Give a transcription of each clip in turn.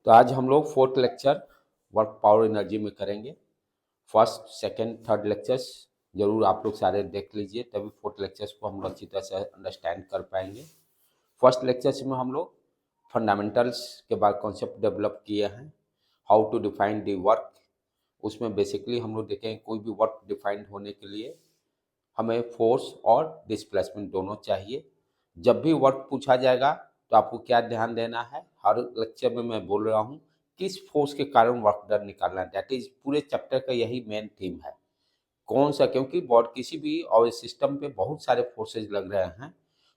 तो आज हम लोग fourth lecture work power energy में करेंगे। फर्स्ट सेकंड थर्ड लेक्चर्स जरूर आप लोग सारे देख लीजिए, तभी फोर्थ लेक्चर्स को हम लोग अच्छी तरह से अंडरस्टैंड कर पाएंगे। फर्स्ट लेक्चर्स में हम लोग फंडामेंटल्स के बाद कॉन्सेप्ट डेवलप किए हैं, how to define the work. उसमें बेसिकली हम लोग देखें कोई भी वर्क डिफाइंड होने के लिए हमें फोर्स और डिस्प्लेसमेंट दोनों चाहिए। जब भी वर्क पूछा जाएगा तो आपको क्या ध्यान देना है, हर लेक्चर में मैं बोल रहा हूँ किस फोर्स के कारण वर्क डन निकालना है। दैट इज पूरे चैप्टर का यही मेन थीम है। कौन सा, क्योंकि बॉड किसी भी और सिस्टम पे बहुत सारे फोर्सेज लग रहे हैं,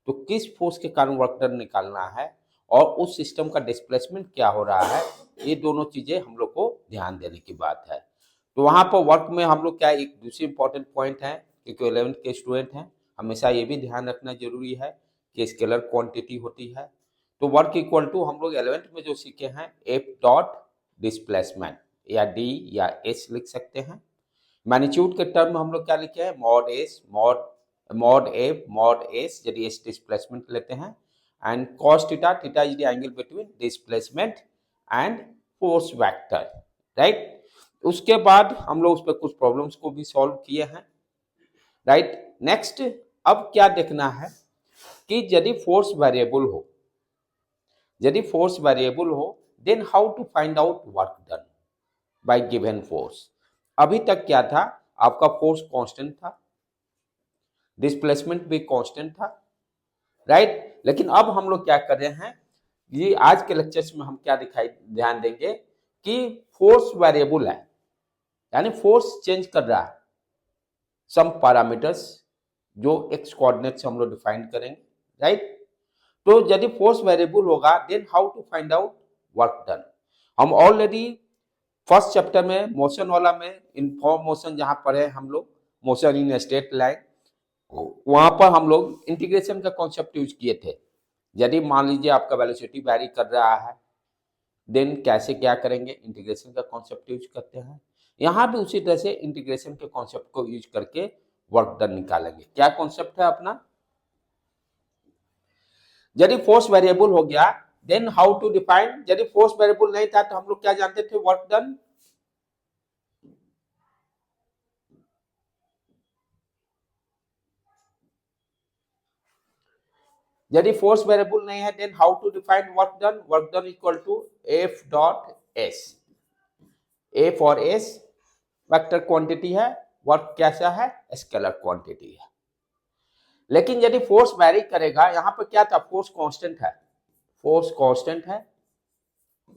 तो किस फोर्स के कारण वर्क डन निकालना है और उस सिस्टम का डिस्प्लेसमेंट क्या हो रहा है, ये दोनों चीजें हम लोग को ध्यान देने की बात है। तो वहां पर वर्क में हम लोग क्या, एक दूसरी इंपॉर्टेंट पॉइंट है, क्योंकि 11th के स्टूडेंट हैं, हमेशा ये भी ध्यान रखना जरूरी है कि स्केलर क्वांटिटी होती है। तो वर्क इक्वल टू हम लोग 11th में जो सीखे हैं एफ डॉट डिस्प्लेसमेंट, या डी या एस लिख सकते हैं। मैग्नीट्यूड के टर्म में हम लोग क्या लिखे हैं, mod S mod F mod S, यदि एस डिस्प्लेसमेंट लेते हैं, and cos theta, theta is the angle between displacement and force vector, right. उसके बाद हम लोग उस पर कुछ प्रॉब्लम्स को भी सॉल्व किए हैं, राइट। नेक्स्ट अब क्या देखना है कि यदि फोर्स वेरिएबल हो, यदि फोर्स वेरिएबल हो, then how to find out work done by given force. अभी तक क्या था, आपका फोर्स कांस्टेंट था, डिस्प्लेसमेंट भी कांस्टेंट था, राइट। लेकिन अब हम लोग क्या कर रहे हैं, ये आज के लेक्चर्स में हम क्या दिखाई ध्यान देंगे कि फोर्स वेरिएबल है, यानी फोर्स चेंज कर रहा है। सम पैरामीटर्स जो एक्स कोऑर्डिनेट्स हम लोग डिफाइन करेंगे, राइट। तो यदि फोर्स वेरिएबल होगा, then how to find out work done. हम ऑलरेडी फर्स्ट चैप्टर में मोशन वाला में इनफॉर्म मोशन जहां पढ़े हम लोग, मोशन इन स्ट्रेट लाइन, वहां पर हम लोग इंटीग्रेशन का कॉन्सेप्ट यूज किए थे। यदि मान लीजिए आपका वेलोसिटी वैरी कर रहा है, देन कैसे क्या करेंगे, इंटीग्रेशन का कॉन्सेप्ट यूज करते हैं। यहाँ भी उसी तरह से इंटीग्रेशन के कॉन्सेप्ट को यूज करके वर्क डन निकालेंगे। क्या कॉन्सेप्ट है अपना, यदि फोर्स वेरिएबल हो गया देन हाउ टू डिफाइन। यदि फोर्स वेरिएबल नहीं था तो हम लोग क्या जानते थे, वर्क डन। यदि फोर्स वेरिएबल नहीं है then how to define work done. Work done equal to F dot S. F और एस वेक्टर क्वांटिटी है, वर्क कैसा है, स्केलर क्वांटिटी है। लेकिन यदि फोर्स वैरी करेगा, यहां पर क्या था, फोर्स कांस्टेंट है, फोर्स कांस्टेंट है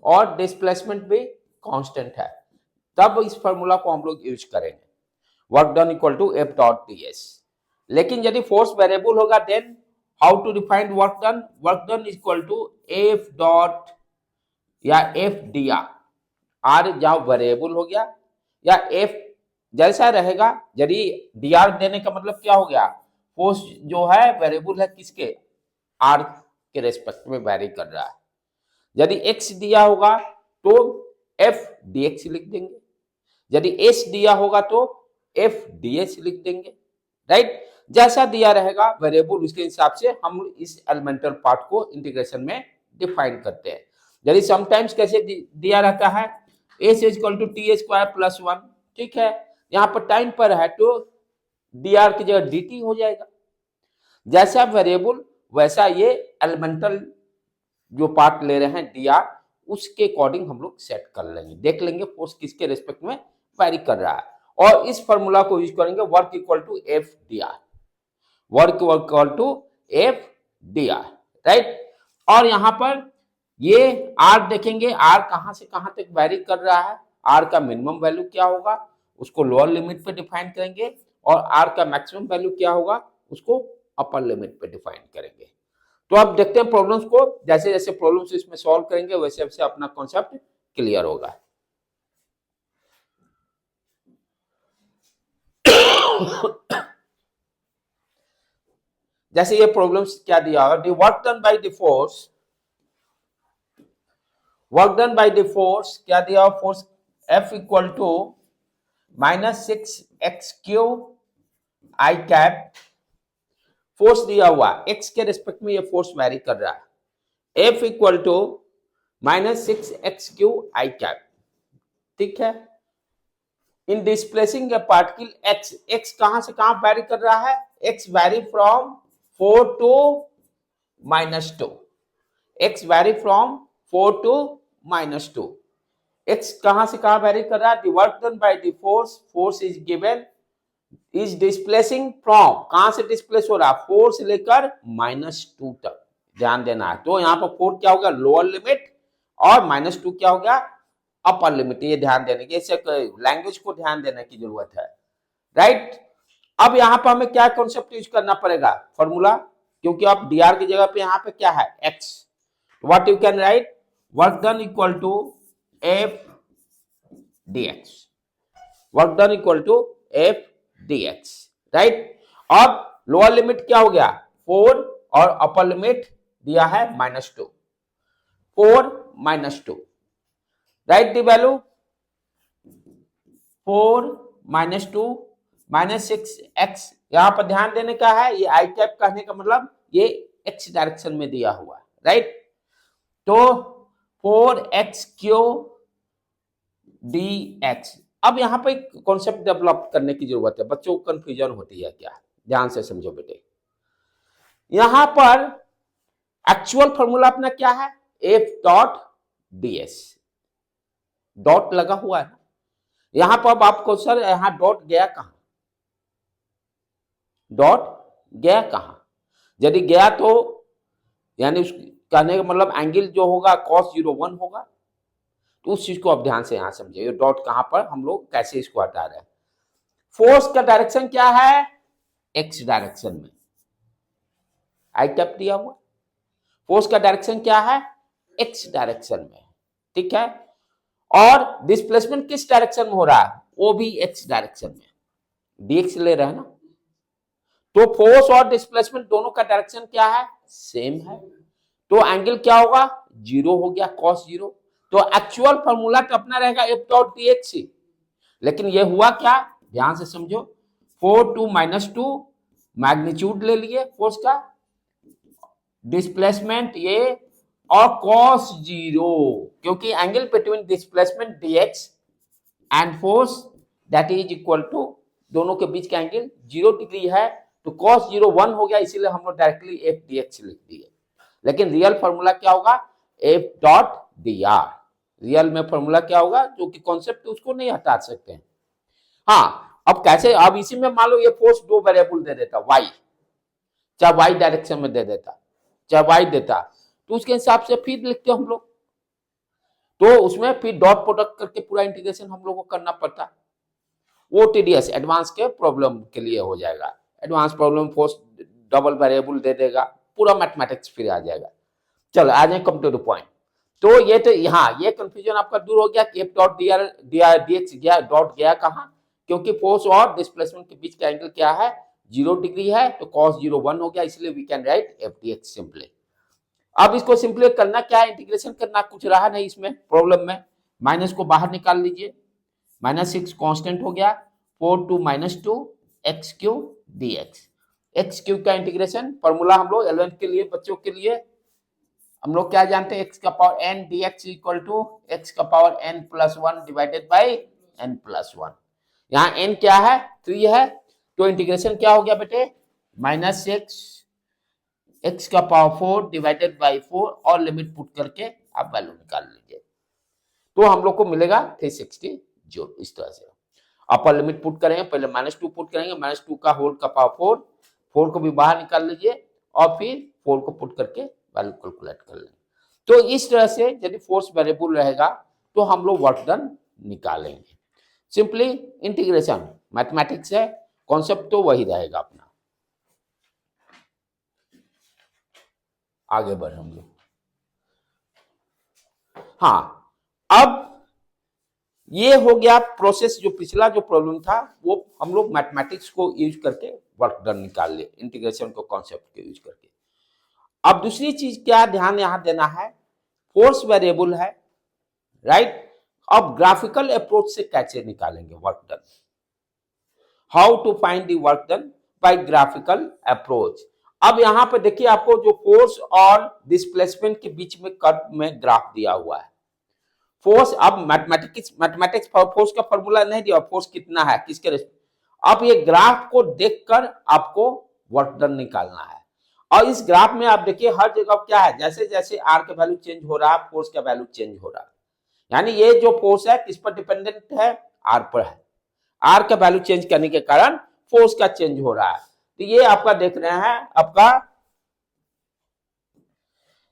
और डिस्प्लेसमेंट भी कांस्टेंट है, तब इस फार्मूला को हम लोग यूज करेंगे, work done equal to F dot D S. लेकिन यदि फोर्स वेरिएबल होगा then how to define work done. Work done equal to F dot या एफ डी आर। आर जहां वेरिएबल हो गया या एफ जैसा रहेगा। यदि डी आर देने का मतलब क्या हो गया, फोर्स जो है वेरिएबल है किसके, आर के रेस्पेक्ट में वैरी कर रहा है। यदि एक्स दिया होगा तो एफ डी एक्स लिख देंगे, यदि एस दिया होगा तो एफ डी एस लिख देंगे, राइट। जैसा दिया रहेगा वेरिएबल, उसके हिसाब से हम इस एलिमेंटल पार्ट को इंटीग्रेशन में डिफाइन करते हैं। यदि समटाइम्स कैसे दिया रहता है, S equal to T square plus 1, ठीक है। यहाँ पर टाइम पर है तो डी आर की जगह डी टी हो जाएगा। जैसा वेरिएबल वैसा ये एलिमेंटल जो पार्ट ले रहे हैं डी आर, उसके अकॉर्डिंग हम लोग सेट कर लेंगे, देख लेंगे फोर्स किसके रेस्पेक्ट में वैरी कर रहा है, और इस फॉर्मूला को यूज करेंगे, work equal to F D R, work equal to F D R, right. और यहां पर ये आर देखेंगे, आर कहां से कहां तक वैरी कर रहा है, आर का मिनिमम वैल्यू क्या होगा उसको लोअर लिमिट पे डिफाइन करेंगे, और आर का मैक्सिमम वैल्यू क्या होगा उसको अपर लिमिट पे डिफाइन करेंगे। तो अब देखते हैं प्रॉब्लम्स को, जैसे जैसे प्रॉब्लम्स इसमें सॉल्व करेंगे वैसे वैसे अपना कॉन्सेप्ट क्लियर होगा। जैसे ये प्रॉब्लम्स क्या दिया हुआ, the work done by the force, work done by the force क्या दिया हुआ, force F equal to -6x³ I cap. Force दिया हुआ x के रिस्पेक्ट में ये फोर्स वैरी कर रहा है, F equal to -6x³ I cap, ठीक है। In displacing a particle x, x कहां से कहां वैरी कर रहा है, x vary from 4 to -2, x vary from 4 to -2, x कहां से कहां वैरी कर रहा है, the work done by the force is given is displacing from, कहां से डिस्प्लेस हो रहा है, 4 से लेकर -2 तक, ध्यान देना है। तो यहाँ पर 4 क्या होगा, लोअर लिमिट, और -2 क्या होगा, अपर लिमिट। ये ध्यान देने की, इसे लैंग्वेज को ध्यान देने की जरूरत है, राइट। अब यहाँ पर हमें क्या कॉन्सेप्ट यूज करना पड़ेगा, फॉर्मूला, क्योंकि अब dr की जगह पे यहाँ पे क्या है, x, what you can write, work done equal to f dx, work done equal to f dx, right. अब लोअर लिमिट क्या हो गया 4 और अपर लिमिट दिया है -2, 4 -2, राइट, द वैल्यू 4 -2 -6x, यहां पर ध्यान देने का है, ये आई कैप कहने का मतलब ये x डायरेक्शन में दिया हुआ है, राइट। तो 4x³ dx। अब यहां पर एक कॉन्सेप्ट डेवलप करने की जरूरत है, बच्चों को कंफ्यूजन होती है क्या, ध्यान से समझो बेटे। यहां पर एक्चुअल फॉर्मूला अपना क्या है, f डॉट ds, डॉट लगा हुआ है यहां पर। अब आपको सर यहां डॉट गया कहां, डॉट गया कहां, यदि गया तो यानी उस कहने का मतलब एंगल जो होगा cos 01 होगा, तो उस चीज को आप ध्यान से यहां समझिए, डॉट कहां पर, हम लोग कैसे इसको हटा रहे हैं। फोर्स का डायरेक्शन क्या है, x डायरेक्शन में, आई कैप दिया हुआ, फोर्स का डायरेक्शन क्या है, x डायरेक्शन में, ठीक है। और डिस्प्लेसमेंट किस डायरेक्शन में हो रहा है, वो भी x डायरेक्शन में, dx ले रहे हैं ना, तो फोर्स और डिस्प्लेसमेंट दोनों का डायरेक्शन क्या है, सेम है, तो एंगल क्या होगा, 0 हो गया, cos 0। तो एक्चुअल फॉर्मूला तो अपना रहेगा f डॉट dx ही, लेकिन ये हुआ क्या, ध्यान से समझो, 4 टू -2 मैग्नीट्यूड ले लिए फोर्स का, डिस्प्लेसमेंट ये, और cos 0, क्योंकि angle between displacement dx and force that is equal to, दोनों के बीच का एंगल 0 डिग्री है, तो cos 0 1 हो गया, इसीलिए हम लोग डायरेक्टली f dx लिख दिए। लेकिन रियल फॉर्मूला क्या होगा, f डॉट dr, रियल में फॉर्मूला क्या होगा, जो कि कॉन्सेप्ट उसको नहीं हटा सकते हैं। हाँ, अब कैसे, अब इसी में मान लो ये फोर्स दो वेरिएबल दे देता, y, चाहे y डायरेक्शन में दे देता, चाहे y देता, तो उसके हिसाब से फिर लिखते हम लोग, तो उसमें फिर डॉट प्रोडक्ट करके पूरा इंटीग्रेशन हम लोग को करना पड़ता, वो टीडीएस एडवांस के प्रॉब्लम के लिए हो जाएगा, advance problem force double variable दे देगा, पूरा मैथमेटिक्स फिर आ जाएगा। चलो आ जाए, कम टू द पॉइंट। तो ये तो यहाँ ये कंफ्यूजन आपका दूर हो गया कि f डॉट dx गया, डॉट गया कहाँ, क्योंकि फोर्स और डिस्प्लेसमेंट के बीच का एंगल क्या है, 0 डिग्री है, तो cos 0 1 हो गया, इसलिए we can write f dx simply. अब इसको सिंपली करना क्या है, इंटीग्रेशन करना, कुछ रहा नहीं इसमें प्रॉब्लम में, माइनस को बाहर निकाल लीजिए, -6 कांस्टेंट हो गया, 4 टू -2 x³ dx, x³ का इंटीग्रेशन फॉर्मूला हम लोग 11th के लिए बच्चों के लिए हम लोग क्या जानते हैं, x का power n dx equal to x का power n plus 1 divided by n plus 1, यहाँ n क्या है, 3 है, तो इंटीग्रेशन क्या हो गया बेटे, -6 x का पावर 4 डिवाइडेड बाई 4, और लिमिट पुट करके आप वैल्यू निकाल लीजिए, तो हम लोग को मिलेगा 360 जूल। इस तरह से अपर लिमिट पुट करेंगे, पहले -2 पुट करेंगे, -2 का होल का पावर 4 को भी बाहर निकाल लीजिए, और फिर 4 को पुट करके वैल्यू कैलकुलेट कर लेंगे। तो इस तरह से यदि फोर्स वेरिएबल रहेगा तो हम लोग वर्क डन निकालेंगे, सिंपली इंटीग्रेशन मैथमेटिक्स है, कॉन्सेप्ट तो वही रहेगा अपना। आगे बढ़े हम लोग, हाँ, अब ये हो गया प्रोसेस, जो पिछला जो प्रॉब्लम था वो हम लोग मैथमेटिक्स को यूज करके वर्क डन निकाल लिए, इंटीग्रेशन को कॉन्सेप्ट को यूज करके। अब दूसरी चीज क्या ध्यान यहां देना है, फोर्स वेरिएबल है, राइट। अब ग्राफिकल अप्रोच से कैसे निकालेंगे work done, how to find the work done by graphical approach. अब यहां पर देखिए आपको जो फोर्स और डिस्प्लेसमेंट के बीच में कर्व में ग्राफ दिया हुआ है। फोर्स, अब मैथमेटिक्स फोर्स का फॉर्मूला नहीं दिया, फोर्स कितना है किसके रेस्पेक्ट। अब ये ग्राफ को देखकर आपको वर्क डन निकालना है। और इस ग्राफ में आप देखिए हर जगह क्या है, जैसे जैसे आर का वैल्यू चेंज हो रहा है फोर्स का वैल्यू चेंज हो रहा है। यानी ये जो फोर्स है किस पर डिपेंडेंट है, आर पर है। आर का वैल्यू चेंज करने के कारण फोर्स का चेंज हो रहा है। तो ये आपका देख रहे हैं आपका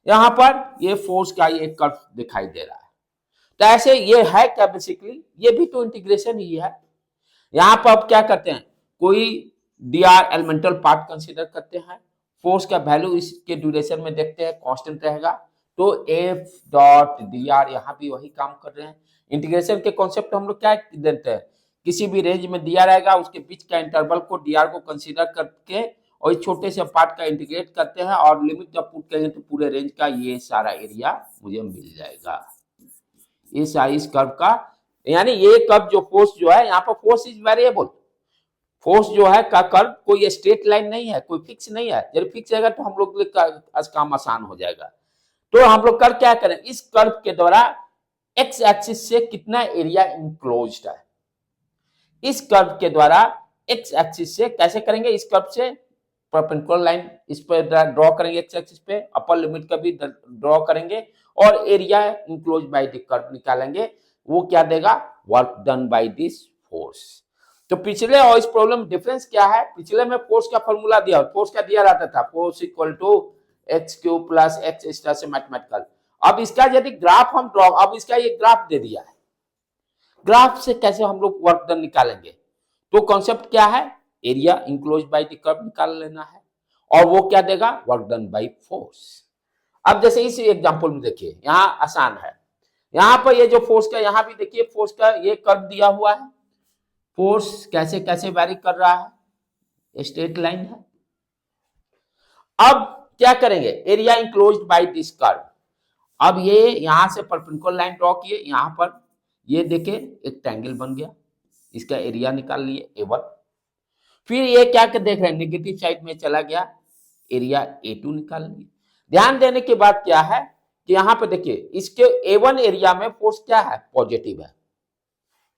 यहां पर ये फोर्स का ये कर्व दिखाई दे रहा है। तो ऐसे ये है क्या बेसिकली, ये भी तो इंटीग्रेशन ही है। यहां पर आप क्या करते हैं, कोई D R elemental part consider करते हैं, फोर्स का वैल्यू इसके ड्यूरेशन में देखते हैं कांस्टेंट रहेगा, तो एफ डॉट डी आर यहां भी वही काम कर रहे हैं। इंटीग्रेशन के कॉन्सेप्ट हम लोग क्या देते हैं, किसी भी रेंज में दिया रहेगा उसके बीच का इंटरवल को डी आर को कंसीडर करके और इस छोटे से पार्ट का इंटीग्रेट करते हैं और लिमिट जब पुट करेंगे तो पूरे रेंज का ये सारा एरिया मुझे मिल जाएगा। ये साइज कर्व का, यानी ये कर्व जो फोर्स जो है यहाँ पर फोर्स इज वेरिएबल, फोर्स जो है का कर्व कोई स्ट्रेट लाइन नहीं है, कोई फिक्स नहीं है। जब फिक्स रहेगा तो हम लोग का काम आसान हो जाएगा। तो हम लोग कर क्या करें, इस कर्व के द्वारा एक्स एक्सिस से कितना एरिया इंक्लोज्ड है, इस कर्व के द्वारा एक्स एक्सिस से कैसे करेंगे, इस कर्व से परपेंडिकुलर लाइन इस पर ड्रॉ करेंगे एक्स एक्सिस पे, अपर लिमिट का भी ड्रॉ करेंगे और area enclose by the curve निकालेंगे। वो क्या देगा, work done by this force. तो पिछले और इस प्रॉब्लम में डिफरेंस क्या है, पिछले में फोर्स का फॉर्मूला दिया, फोर्स का दिया रहता था force equal to X cube plus X extra से मैथमेटिकल। अब इसका यदि ग्राफ हम ड्रॉ, अब इसका ये ग्राफ दे दिया है, ग्राफ से कैसे हम लोग वर्क डन निकालेंगे। तो कॉन्सेप्ट क्या है, area enclose by the curve निकाल लेना है और वो क्या देगा, वर्क डन बाय फोर्स। अब जैसे इस एग्जांपल में देखिए यहां आसान है, यहां पर ये जो फोर्स का, यहां भी देखिए फोर्स का ये कर्व दिया हुआ है, फोर्स कैसे कैसे वैरी कर रहा है, स्ट्रेट लाइन है। अब क्या करेंगे, area enclosed by this curve. अब ये यहां से परपेंडिकुलर लाइन ड्रॉ किए, यहां पर ये देखिए एक ट्रायंगल बन गया, इसका एरिया निकाल लिए A1। फिर ये क्या कर देख रहे हैं, नेगेटिव साइड में चला गया, एरिया A2 निकाल लिए। ध्यान देने के बाद क्या है कि यहां पे देखिए इसके A1 एरिया में फोर्स क्या है, पॉजिटिव है।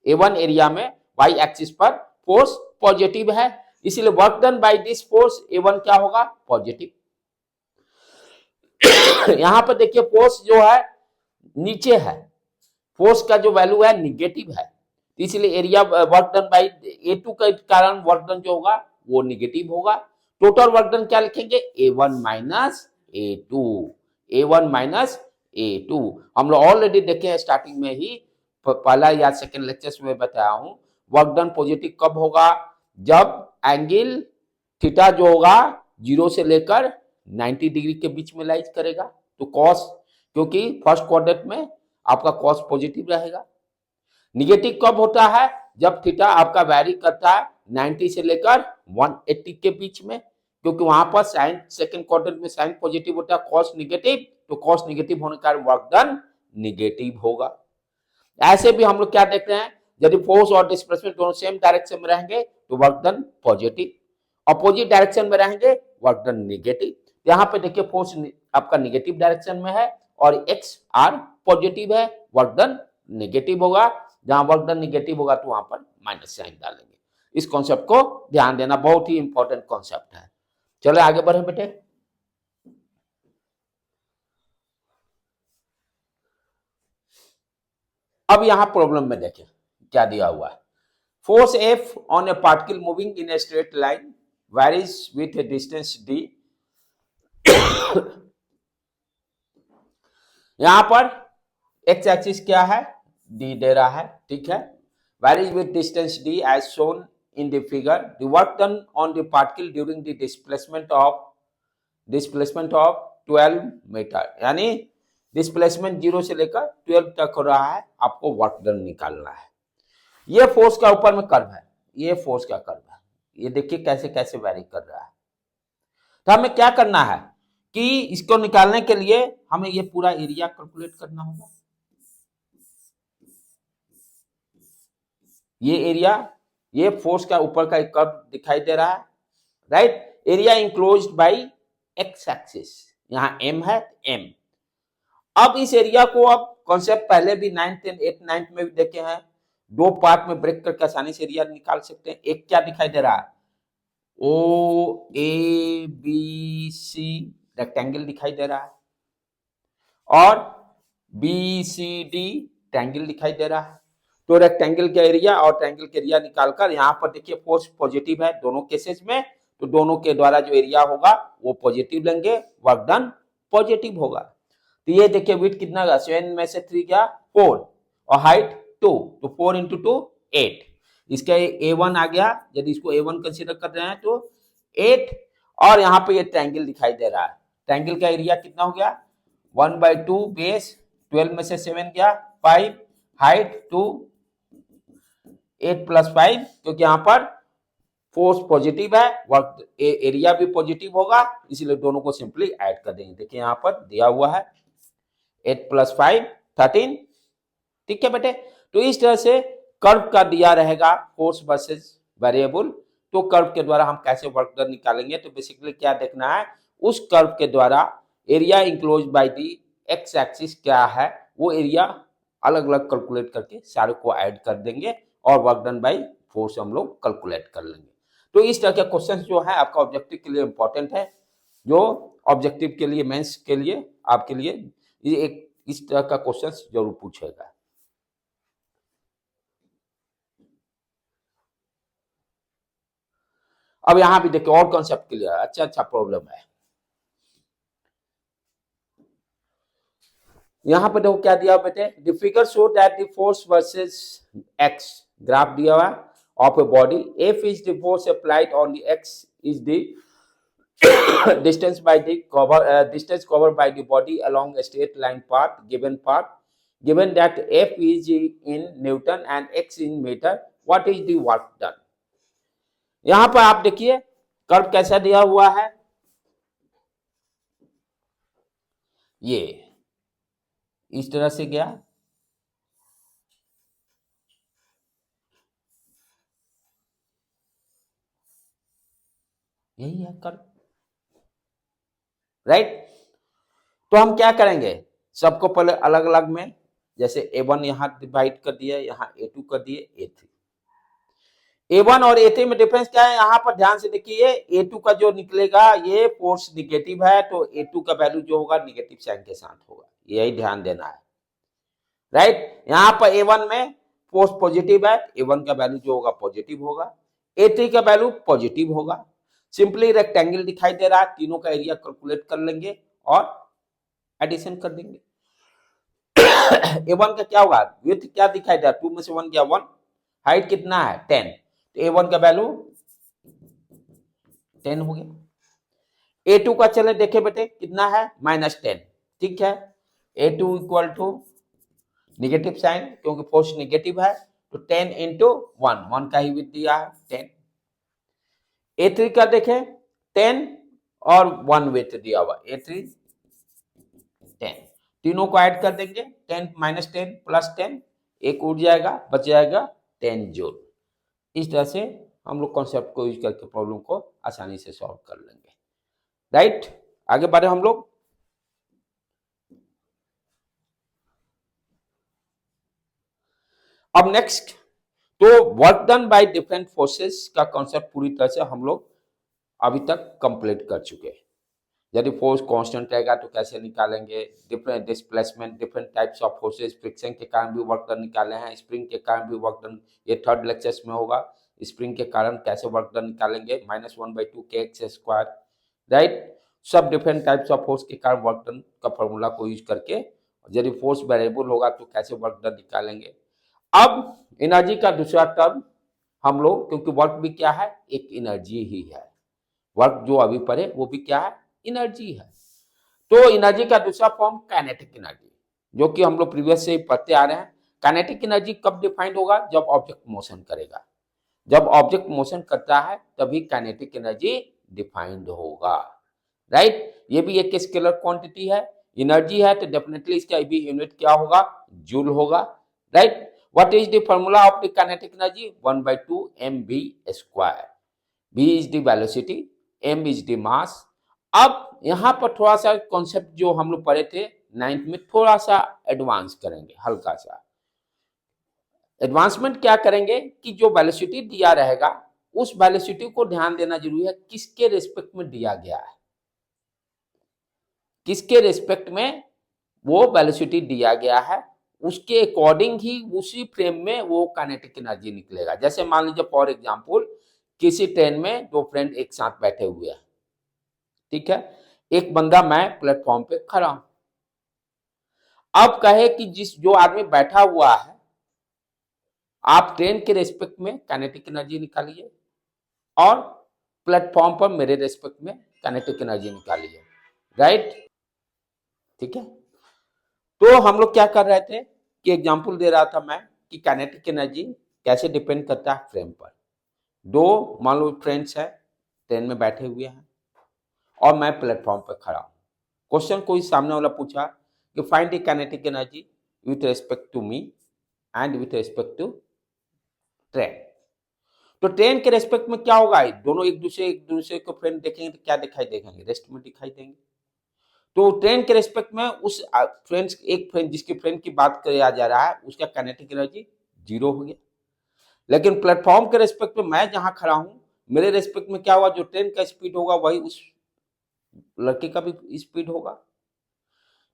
A1 एरिया में y एक्सिस पर फोर्स पॉजिटिव है, इसलिए work done by this force A1 क्या होगा, पॉजिटिव। यहां पर देखिए फोर्स जो है नीचे है, फोर्स का जो वैल्यू है निगेटिव है, इसलिए area work done bye A2 के कारण वर्क डन जो होगा वो निगेटिव होगा। टोटल वर्क डन क्या लिखेंगे, A1 minus A2, A1 minus A2। हम लोग ऑलरेडी देखे हैं स्टार्टिंग में ही, पहला या सेकेंड लेक्चर में बताया हूं, वर्क डन पॉजिटिव कब होगा, जब एंगल थीटा जो होगा 0 से लेकर 90 डिग्री के बीच में लाइज करेगा। तो कॉस, क्योंकि फर्स्ट क्वाड्रेंट में आपका कॉस पॉजिटिव रहेगा। निगेटिव कब होता है, जब थीटा आपका वैरी करता है 90 से लेकर 180 के बीच में, क्योंकि वहां पर साइन सेकंड क्वाड्रेंट में साइन पॉजिटिव होता है, कॉस निगेटिव, तो कॉस निगेटिव होने के कारण वर्क डन निगेटिव होगा। ऐसे भी हम लोग क्या देखते हैं, यदि फोर्स और डिस्प्लेसमेंट दोनों सेम डायरेक्शन में रहेंगे तो work done positive, opposite direction में रहेंगे वर्क डन निगेटिव। यहाँ पे देखिए फोर्स आपका निगेटिव डायरेक्शन में है और एक्स आर पॉजिटिव है, वर्क डन निगेटिव होगा। जहां वर्क डन निगेटिव होगा तो वहां पर माइनस साइन डालेंगे। इस कॉन्सेप्ट को ध्यान देना, बहुत ही इंपॉर्टेंट कॉन्सेप्ट है। चलो आगे बढ़े बेटे। अब यहां प्रॉब्लम में देखें क्या दिया हुआ है, force F on A particle moving in a straight line varies with a distance d। यहां पर एक्स एक्सिस क्या है, d दे रहा है, ठीक है। varies with distance d as shown in the figure। the work done on the particle during the displacement of 12 metre, यानी displacement 0 से लेकर 12 तक हो रहा है, आपको वर्क डन निकालना है। ये फोर्स का ऊपर में कर्व है, ये फोर्स का कर्व है, ये देखिए कैसे कैसे वैरी कर रहा है। तो हमें क्या करना है कि इसको निकालने के लिए हमें ये पूरा एरिया कैलकुलेट करना होगा। ये एरिया, ये फोर्स का ऊपर का एक कर्व दिखाई दे रहा है, right. Area enclosed by X axis, यहाँ एम है एम। अब इस एरिया को अब कॉन्सेप्ट पहले भी 9th 10th 8th 9th में भी देखे हैं, दो पार्ट में ब्रेक करके आसानी से एरिया निकाल सकते हैं। एक क्या दिखाई दे रहा है, ओ ए बी सी रेक्टेंगल दिखाई दे रहा है, और बी सी डी ट्रायंगल दिखाई दे रहा है। तो रेक्टेंगल का एरिया और ट्रायंगल का एरिया निकालकर यहाँ पर देखिए फोर्स पॉजिटिव है दोनों केसेस में, तो दोनों के द्वारा जो एरिया होगा वो पॉजिटिव लेंगे, वर्क डन पॉजिटिव होगा। तो ये देखिए विड्थ कितना गया, 7 में से 3 गया 4 और हाइट 2, तो 4 इंटू 2 8। इसका A1 आ गया, यदि इसको A1 कंसीडर कर रहे हैं तो 8, और यहाँ पे ये ट्रायंगल दिखाई दे रहा है। ट्रायंगल का एरिया कितना हो गया 1/2 बेस, 12 में से 7 गया 5, हाइट 2, 8 + 5, क्योंकि यहाँ पर फोर्स पॉजिटिव है, वर्क एरिया भी पॉजिटिव होगा, इसलिए दोनों को सिंपली ऐड कर देंगे। देखिए यहाँ पर दिया हुआ है 8 + 5 13, ठीक है बेटे। तो इस तरह से कर्व का दिया रहेगा फोर्स वर्सेस वेरिएबल, तो कर्व के द्वारा हम कैसे वर्क डन निकालेंगे, तो बेसिकली क्या देखना है, उस कर्व के द्वारा area enclose by the x axis क्या है, वो एरिया अलग अलग कैलकुलेट करके सारे को ऐड कर देंगे और वर्क डन बाय फोर्स हम लोग कैलकुलेट कर लेंगे। तो इस तरह के क्वेश्चंस जो है आपका ऑब्जेक्टिव के लिए इंपॉर्टेंट है, जो ऑब्जेक्टिव के लिए मेंस के लिए आपके लिए ये एक इस तरह का क्वेश्चंस जरूर पूछेगा। अब यहां भी देखिए और कॉन्सेप्ट क्लियर है, अच्छा प्रॉब्लम है। यहां पर देखो क्या दिया बेटे, the figure show that the force versus x, graph दिया हुआ of a body, F is the force applied on the x is the distance by the distance covered by the body along a straight line path, given that f is in Newton and x in meter, what is the work done। यहां पर आप देखिए curve कैसा दिया हुआ है, ये इस तरह से गया, यही है कर्व, राइट। तो हम क्या करेंगे, सबको पहले अलग अलग में, जैसे A1 यहां डिवाइड कर दिया, यहां A2 कर दिए, A3। A1 और A3 में डिफरेंस क्या है, यहां पर ध्यान से देखिए, A2 का जो निकलेगा ये फोर्स निगेटिव है, तो A2 का वैल्यू जो होगा निगेटिव साइन के साथ होगा, यही ध्यान देना है, राइट। यहां पर A1 में फोर्स पॉजिटिव है, A1 का वैल्यू जो होगा पॉजिटिव होगा, A3 का वैल्यू पॉजिटिव होगा। सिंपली रेक्टेंगल दिखाई दे रहा है, तीनों का एरिया कैलकुलेट कर लेंगे और एडिशन कर देंगे। A1 का क्या होगा, विड्थ क्या दिखाई दे रहा है, 2 में से 1 गया 1, हाइट कितना है 10, तो A1 का वैल्यू 10 हो गया। A2 का चले देखे बेटे कितना है -10, ठीक है। A2 equal to negative sign, क्योंकि फोर्स निगेटिव है, तो 10 इंटू 1 का ही विड्थ दिया है 10। A3 का देखें 10 और 1 विड्थ दिया हुआ, A3 10, तीनों को ऐड कर देंगे, 10 - 10 + 10, एक उड़ जाएगा, बच जाएगा 10 जूल। इस तरह से हम लोग कॉन्सेप्ट को यूज करके प्रॉब्लम को आसानी से सॉल्व कर लेंगे, राइट। आगे बढ़े हम लोग। अब नेक्स्ट, तो work done by different forces का कॉन्सेप्ट पूरी तरह से हम लोग अभी तक कंप्लीट कर चुके हैं। यदि फोर्स कांस्टेंट रहेगा तो कैसे निकालेंगे, different displacement, different types of forces, friction के कारण भी वर्क डन निकाले हैं, स्प्रिंग के कारण भी वर्क डन, ये 3rd लेक्चर्स में होगा। स्प्रिंग के कारण कैसे वर्क डन निकालेंगे, -1/2 kx², राइट। सब डिफरेंट टाइप्स ऑफ फोर्स के कारण वर्क डन का फॉर्मूला को यूज करके, यदि फोर्स वेरिएबल होगा तो कैसे वर्क डन निकालेंगे। अब एनर्जी का दूसरा टर्म हम लोग, क्योंकि वर्क भी क्या है, एक एनर्जी ही है, वर्क जो अभी पढ़े वो भी क्या है, एनर्जी है। तो एनर्जी का दूसरा फॉर्म काइनेटिक एनर्जी, जो कि हम लोग प्रीवियस से ही पढ़ते आ रहे हैं। काइनेटिक एनर्जी कब डिफाइंड होगा, जब ऑब्जेक्ट मोशन करेगा, जब ऑब्जेक्ट मोशन करता है तभी काइनेटिक एनर्जी डिफाइंड होगा, राइट। ये भी एक स्केलर क्वांटिटी है, एनर्जी है, तो डेफिनेटली इसका भी यूनिट क्या होगा, जूल होगा, right. What is the formula of the kinetic energy, 1/2 mv²। v is the velocity, m is the mass अब यहाँ पर थोड़ा सा कॉन्सेप्ट जो हम लोग पढ़े थे 9th में, थोड़ा सा एडवांस करेंगे, हल्का सा एडवांसमेंट। क्या करेंगे कि जो वेलोसिटी दिया रहेगा उस वेलोसिटी को ध्यान देना जरूरी है, किसके रेस्पेक्ट में दिया गया है, किसके रेस्पेक्ट में वो वेलोसिटी दिया गया है, उसके अकॉर्डिंग ही उसी फ्रेम में वो काइनेटिक एनर्जी निकलेगा। जैसे मान लीजिए फॉर एग्जांपल किसी ट्रेन में दो फ्रेंड एक साथ बैठे हुए हैं, ठीक है, एक बंदा मैं प्लेटफॉर्म पे खड़ा हूं। अब कहे कि जिस जो आदमी बैठा हुआ है, आप ट्रेन के रेस्पेक्ट में काइनेटिक एनर्जी निकालिए और प्लेटफॉर्म पर मेरे रेस्पेक्ट में काइनेटिक एनर्जी निकालिए, राइट, ठीक है। तो हम लोग क्या कर रहे थे कि एग्जांपल दे रहा था मैं कि काइनेटिक एनर्जी कैसे डिपेंड करता है फ्रेम पर। दो मान लो फ्रेंड्स है, ट्रेन में बैठे हुए हैं और मैं प्लेटफॉर्म पर खड़ा हूं। क्वेश्चन कोई सामने वाला पूछा कि find the kinetic energy with respect to me and with respect to train. तो ट्रेन के रेस्पेक्ट में क्या होगा, दोनों एक दूसरे को फ्रेंड देखेंगे तो क्या दिखाई देंगे, रेस्ट में दिखाई देंगे। तो ट्रेन के रेस्पेक्ट में उस फ्रेंड्स, एक फ्रेंड जिसके फ्रेंड की बात किया जा रहा है उसका काइनेटिक एनर्जी 0 हो गया। लेकिन प्लेटफॉर्म के रेस्पेक्ट में मैं जहां खड़ा हूं, मेरे रेस्पेक्ट में क्या हुआ, जो ट्रेन का स्पीड होगा वही उस लड़के का भी स्पीड होगा।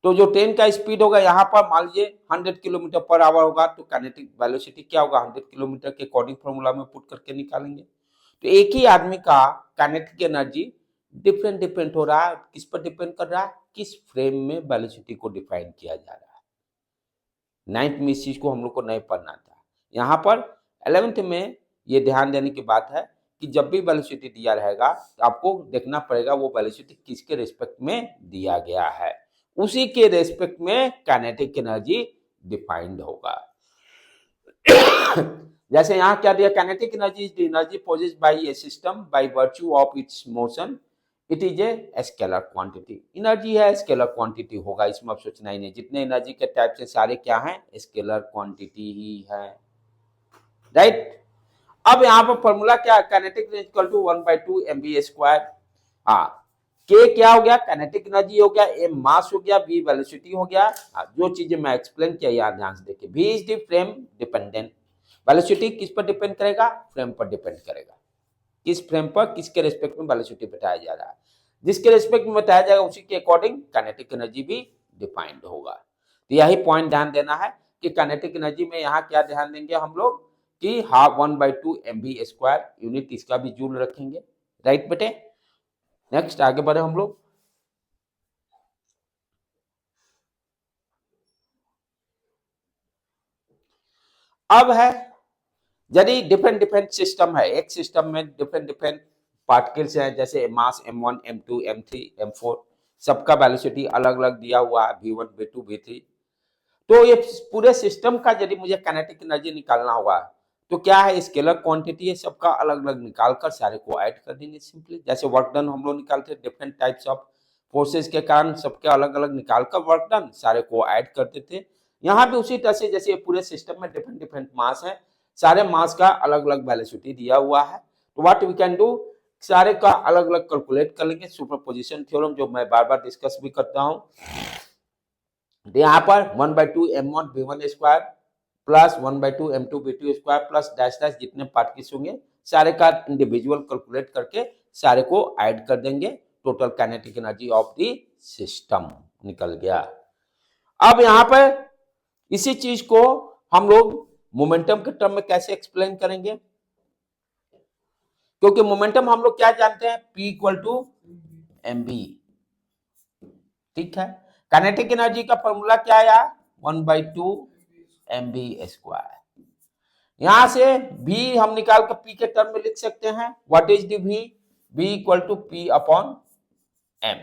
तो जो ट्रेन का स्पीड होगा यहाँ पर मान लीजिए 100 किलोमीटर पर आवर होगा, तो काइनेटिक वेलोसिटी क्या होगा, 100 किलोमीटर के अकॉर्डिंग फॉर्मूला में पुट करके निकालेंगे। तो एक ही आदमी का काइनेटिक एनर्जी डिफरेंट डिपेंड हो रहा है, किस पर डिपेंड कर रहा है, किस फ्रेम में वेलोसिटी को डिफाइन किया जा रहा है। 9th में इस चीज को हम लोग को नहीं पढ़ना था। यहाँ पर 11th में ये ध्यान देने की बात है कि जब भी वेलोसिटी दिया रहेगा तो आपको देखना पड़ेगा वो वेलोसिटी किसके रेस्पेक्ट में दिया गया है, उसी के रेस्पेक्ट में काइनेटिक एनर्जी डिफाइंड होगा। जैसे यहाँ क्या दिया, kinetic energy is the energy possessed by A system by virtue of its motion, it is a scalar quantity. Energy है, स्केलर क्वांटिटी होगा, इसमें अब सोचना ही नहीं। जितने एनर्जी के टाइप से सारे क्या हैं, स्केलर क्वांटिटी ही है, राइट। अब यहाँ पर फॉर्मूला क्या है, kinetic energy equal to 1/2 mv²। हाँ, के क्या हो गया, काइनेटिक एनर्जी हो गया, एम मास हो गया, बी वेलोसिटी हो गया। जो चीजें मैं एक्सप्लेन किया यार ध्यान से देखिए। B is the frame dependent, velocity किस पर डिपेंड करेगा, फ्रेम पर डिपेंड करेगा, किस फ्रेम पर किसके रेस्पेक्ट में वेलोसिटी बताया जा रहा है, जिसके रेस्पेक्ट में बताया जाएगा उसी के अकॉर्डिंग काइनेटिक एनर्जी भी डिफाइंड होगा। तो यही पॉइंट ध्यान देना है कि काइनेटिक एनर्जी में यहाँ क्या ध्यान देंगे हम लोग कि 1/2 mv² यूनिट, इसका भी जूल रखेंगे, राइट बेटे। नेक्स्ट आगे बढ़े हम लोग। अब है यदि डिफरेंट डिफरेंट सिस्टम है, एक सिस्टम में डिफरेंट डिफरेंट पार्टिकल्स हैं, जैसे मास m1 m2 m3 m4, सबका वेलोसिटी अलग अलग दिया हुआ है, v1 v2 v3। तो ये पूरे सिस्टम का यदि मुझे काइनेटिक एनर्जी निकालना होगा तो क्या है, स्केलर क्वांटिटी है, सबका अलग अलग निकाल कर सारे को ऐड कर देंगे सिंपली। जैसे वर्क डन हम लोग निकालते हैं डिफरेंट टाइप्स ऑफ फोर्सेस के कारण, सबके अलग अलग निकाल कर वर्क डन सारे को ऐड करते थे। यहाँ भी उसी तरह से, जैसे पूरे सिस्टम में डिफरेंट डिफरेंट मास है, सारे मास का अलग अलग वेलोसिटी दिया हुआ है, तो व्हाट वी कैन डू, सारे का अलग अलग कैलकुलेट कर लेंगे। सुपरपोजिशन थ्योरम जो मैं बार बार डिस्कस भी करता हूँ, यहाँ पर 1/2 m1 v1² plus 1/2 m2 v2² plus dash dash जितने पार्टिकल्स होंगे सारे का इंडिविजुअल कैलकुलेट करके सारे को ऐड कर देंगे, total kinetic energy of the system निकल गया। अब यहाँ पर इसी चीज को हम लोग मोमेंटम के टर्म में कैसे एक्सप्लेन करेंगे, क्योंकि मोमेंटम हम लोग क्या जानते हैं, P = mv, ठीक है। काइनेटिक एनर्जी का फॉर्मूला क्या आया, 1/2 mv²। यहां से v हम निकाल कर p के टर्म में लिख सकते हैं। What is the v, v = p/m,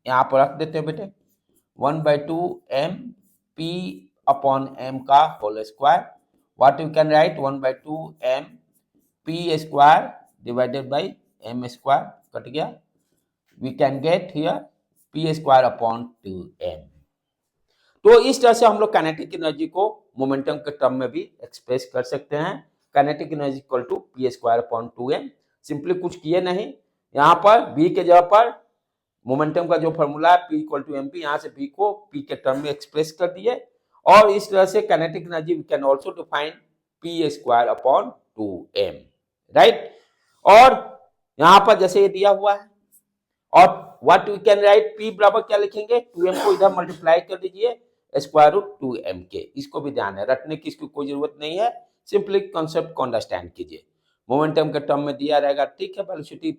यहां पर रख देते हैं बेटे 1/2 m p/m का whole square. What you can write 1/2 m p² divided by m², cut गया, we can get here p²/2m। तो इस तरह से हम लोग काइनेटिक एनर्जी को मोमेंटम के टर्म में भी एक्सप्रेस कर सकते हैं। Kinetic energy equal to p²/2m। Simply कुछ किए नहीं, यहाँ पर v के जगह पर मोमेंटम का जो फॉर्मूला है P इक्वल टू mp, यहां से P को P के टर्म में एक्सप्रेस कर दिए और इस तरह से kinetic energy we can also define P square upon 2m, right. और यहां पर जैसे ये दिया हुआ है और what we can write, P बराबर क्या लिखेंगे, 2m को इधर मल्टीप्लाई कर दीजिए स्क्वायर रूट 2m के। इसको भी ध्यान है, रटने की इसकी कोई जरूरत नहीं है, सिंपली कॉन्सेप्ट को अंडरस्टैंड कीजिए। मोमेंटम के टर्म में दिया रहेगा, ठीक है, वेलोसिटी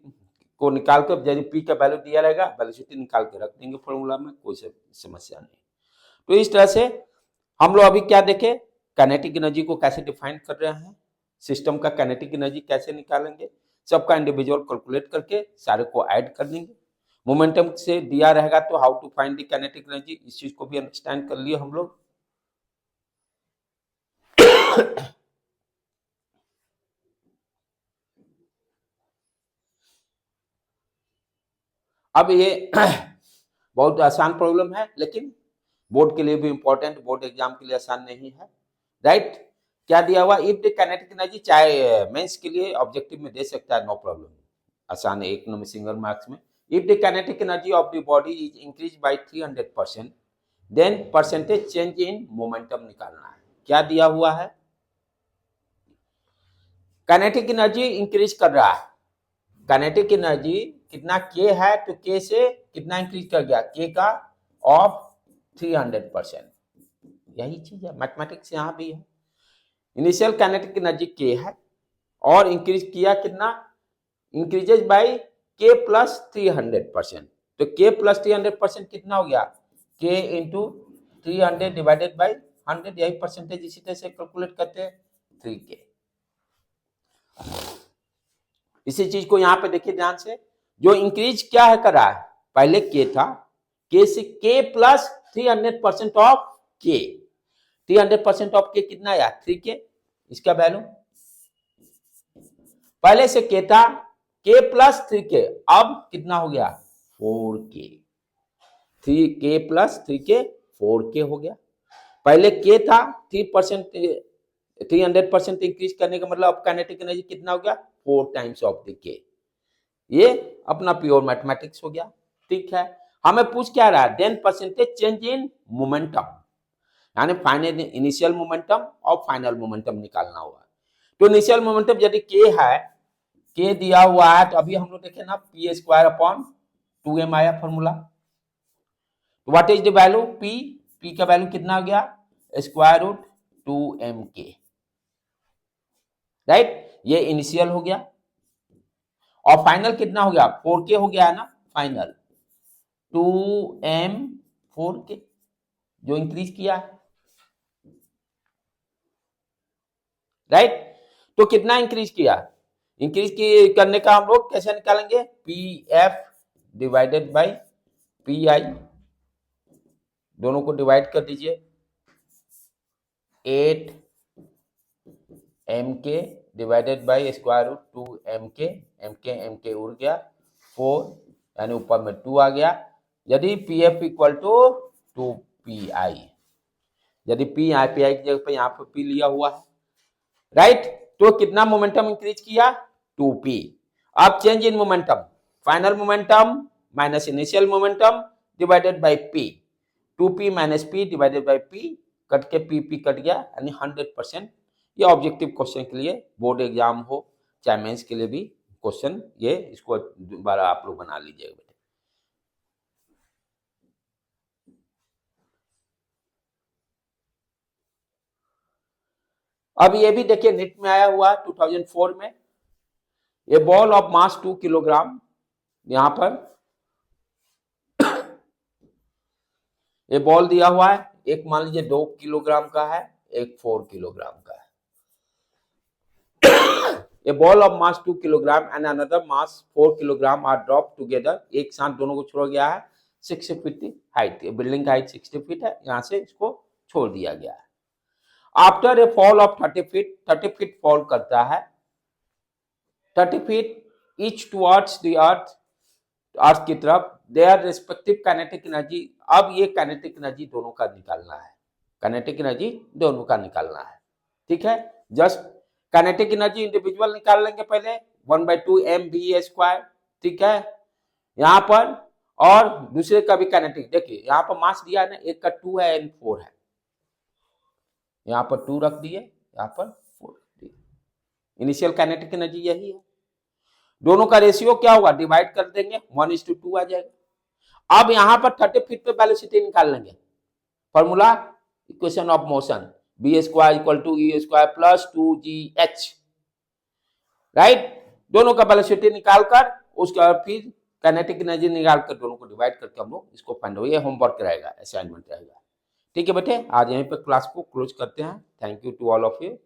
को निकाल कर यदि P का वैल्यू दिया रहेगा वेलोसिटी निकाल के रख देंगे फॉर्मूला में, कोई समस्या नहीं। तो इस तरह से हम लोग अभी क्या देखें, काइनेटिक एनर्जी को कैसे डिफाइन कर रहे हैं, सिस्टम का काइनेटिक एनर्जी कैसे निकालेंगे, सबका इंडिविजुअल कैलकुलेट करके सारे को ऐड कर देंगे। मोमेंटम से दिया रहेगा तो how to find the kinetic energy, इस चीज को भी अंडरस्टैंड कर लिए हम लोग। अब ये बहुत आसान प्रॉब्लम है, लेकिन बोर्ड के लिए भी इंपॉर्टेंट, बोर्ड एग्जाम के लिए आसान नहीं है, राइट। क्या दिया हुआ, इफ द काइनेटिक एनर्जी, चाहे मेंस के लिए ऑब्जेक्टिव में दे सकता है, नो प्रॉब्लम, आसान है, एक नंबर सिंगल मार्क्स में। If the kinetic energy of the body is increase by 300%, then percentage change in momentum निकालना है। क्या दिया हुआ है, काइनेटिक एनर्जी इंक्रीज कर रहा है, काइनेटिक एनर्जी कितना k है, तो k से कितना इंक्रीज कर गया, k का ऑफ 300%, यही चीज है, मैथमेटिक्स यहां भी है। इनिशियल काइनेटिक एनर्जी k है और इंक्रीज किया कितना, इंक्रीजेज बाय k प्लस 300%, तो k प्लस 300% कितना हो गया, k इंटू 300 डिवाइडेड बाई 100, यही परसेंटेज इसी तरह से कैलकुलेट करते हैं 3k। इसी चीज को यहाँ पे देखिए ध्यान से, जो इंक्रीज क्या है कर रहा है, पहले k था, k से k plus 300% of k, 300% of k कितना आया 3k, इसका वैल्यू पहले से k था, k प्लस 3k, अब कितना हो गया 4k, 3k plus 3k 4k हो गया। पहले k था 300% इंक्रीज करने का मतलब अब काइनेटिक एनर्जी कितना हो गया 4 टाइम्स ऑफ द k, ये अपना प्योर मैथमेटिक्स हो गया, ठीक है। हमें पूछ क्या रहा है, then percentage change in momentum, यानी फाइनल इनिशियल मोमेंटम और फाइनल मोमेंटम निकालना हुआ। तो इनिशियल मोमेंटम यदि k है, k दिया हुआ है, तो अभी हम लोग देखें ना p स्क्वायर अपॉन 2m आया formula, what is the value p का वैल्यू कितना हो गया स्क्वायर रूट 2mk, राइट, ये इनिशियल हो गया। और फाइनल कितना हो गया 4k हो गया है ना, फाइनल 2m 4k जो इंक्रीज किया है, राइट। तो कितना इंक्रीज किया, करने का हम लोग कैसे निकालेंगे, pf डिवाइडेड बाई pi, दोनों को डिवाइड कर दीजिए, 8 mk divided by square root 2mk, mk उड़ गया 4, यानी ऊपर में 2 आ गया। यदि pf इक्वल टू 2pi, यदि pi की जगह पे यहाँ पे p लिया हुआ है, राइट, तो कितना मोमेंटम इंक्रीज किया 2p। अब change in momentum, final momentum minus initial momentum divided by p, 2p minus p divided by p, cut के p कट गया, यानी 100%। ये ऑब्जेक्टिव क्वेश्चन के लिए, बोर्ड एग्जाम हो चाहे मेंस के लिए भी क्वेश्चन, ये इसको दोबारा आप लोग बना लीजिएगा बेटे। अब ये भी देखिए नेट में आया हुआ 2004 में, ये बॉल ऑफ मास 2 किलोग्राम, यहां पर ये बॉल दिया हुआ है, एक मान लीजिए 2 किलोग्राम का है, एक 4 किलोग्राम का है। A ball of mass 2 kilogram and another mass 4 kilogram are dropped together, एक साथ दोनों को छोड़ा गया है 60 feet height, building height 60 feet है, यहां से इसको छोड़ दिया गया है। After a fall of 30 feet fall करता है, 30 feet each towards the earth की तरफ, देयर रिस्पेक्टिव काइनेटिक एनर्जी, अब ये काइनेटिक एनर्जी दोनों का निकालना है, काइनेटिक एनर्जी दोनों का निकालना है, ठीक है। जस्ट काइनेटिक एनर्जी इंडिविजुअल निकाल लेंगे पहले, 1/2 mv स्क्वायर, ठीक है। यहां पर और दूसरे का भी काइनेटिक। देखिए यहाँ पर मास दिया है ना, एक का 2 है एंड 4 है, यहाँ पर 2 रख दिए, यहाँ पर 4 रख दिए। इनिशियल काइनेटिक एनर्जी यही है। दोनों का रेशियो क्या होगा, डिवाइड कर देंगे, 1:2 आ जाएगा। अब यहाँ पर 30 फीट पे वेलोसिटी निकाल लेंगे। Formula equation of motion, B square equal to E square plus 2gh, right. दोनों का वेलोसिटी निकालकर उसका फिर काइनेटिक एनर्जी निकालकर दोनों को डिवाइड करके हम लोग इसको फाइंड हो, ये होमवर्क रहेगा, असाइनमेंट रहेगा। ठीक है बेटे, आज यहीं पे क्लास को क्लोज करते हैं। Thank you to all of you.